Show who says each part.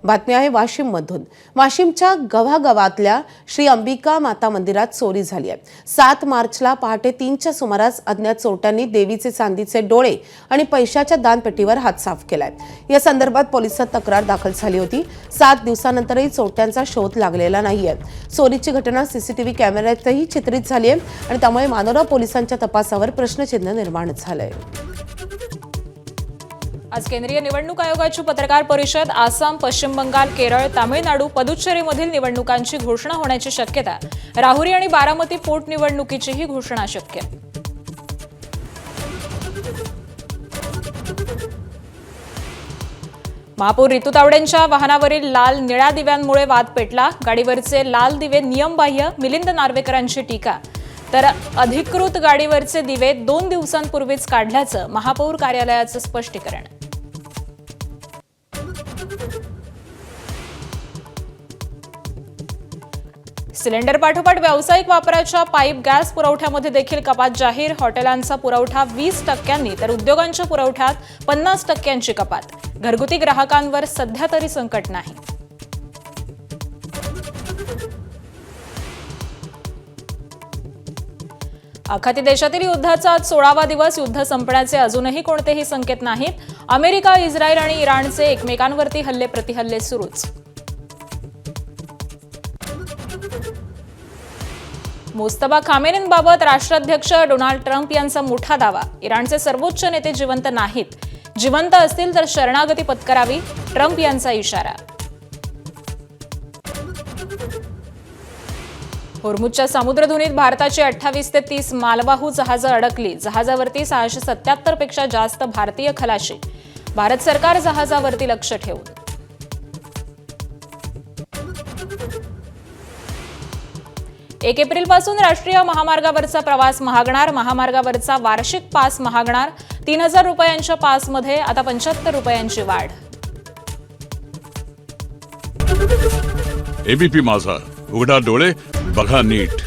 Speaker 1: बातमी आहे वाशिममधून। वाशिमच्या गव्हागावातल्या श्री अंबिका माता मंदिरात चोरी झाली आहे। 7 मार्चला पहाटे 3च्या सुमारास अज्ञात चोरट्यांनी देवीचे चांदीचे डोळे आणि पैशाच्या दानपेटीवर हात साफ केलाय। या संदर्भात पोलिसात तक्रार दाखल झाली होती। 7 दिवसानंतरही चोरट्यांचा शोध लागलेला नाहीये। चोरीची घटना सीसीटीव्ही कॅमेऱ्यातही चित्रित झाली आहे आणि त्यामुळे मानोरा पोलिसांच्या तपासावर प्रश्नचिन्ह निर्माण झालंय।
Speaker 2: आज केंद्रीय निवडणूक आयोगाची पत्रकार परिषद। आसाम, पश्चिम बंगाल, केरळ, तामिळनाडू, पुदुच्चेरीमधील निवडणुकांची घोषणा होण्याची शक्यता। राहुरी आणि बारामती पोटनिवडणुकीचीही घोषणा शक्य। महापौर रितू तावडेंच्या वाहनावरील लाल निळ्या दिव्यांमुळे वाद पेटला। गाडीवरचे लाल दिवे नियमबाह्य, मिलिंद नार्वेकरांची टीका। तर अधिकृत गाडीवरचे दिवे 2 दिवसांपूर्वीच काढल्याचं महापौर कार्यालयाचं स्पष्टीकरण। सिलेंडर पाठोपाठ व्यावसायिक वापराच्या पाईप गॅस पुरवठ्यामध्ये देखील कपात जाहीर। हॉटेलांचा पुरवठा 20%, तर उद्योगांच्या पुरवठ्यात 50% कपात। घरगुती ग्राहकांवर सध्या तरी संकट नाही। आखाती देशातील युद्धाचा आज 16वा दिवस। युद्ध संपण्याचे अजूनही कोणतेही संकेत नाहीत। अमेरिका, इस्रायल आणि इराणचे एकमेकांवरती हल्ले प्रतिहल्ले सुरूच। मुस्तफा खामेनींबाबत राष्ट्राध्यक्ष डोनाल्ड ट्रम्प यांचा मोठा दावा। इराणचे सर्वोच्च नेते जिवंत नाहीत, जिवंत असतील तर शरणागती पत्करावी, ट्रम्प यांचा इशारा। होर्मुझच्या समुद्रधुनीत भारताची 28 ते 30 मालवाहू जहाजं अडकली। जहाजावरती 677 पेक्षा जास्त भारतीय खलाशी। भारत सरकार जहाजावरती लक्ष ठेवून। 1 एप्रिलपासून राष्ट्रीय महामार्गावरचा प्रवास महागणार। महामार्गावरचा वार्षिक पास महागणार। 3000 रुपयांच्या पासमध्ये आता 75 रुपयांची वाढ।
Speaker 3: एबीपी माझा, उघडा डोळे बघा नीट।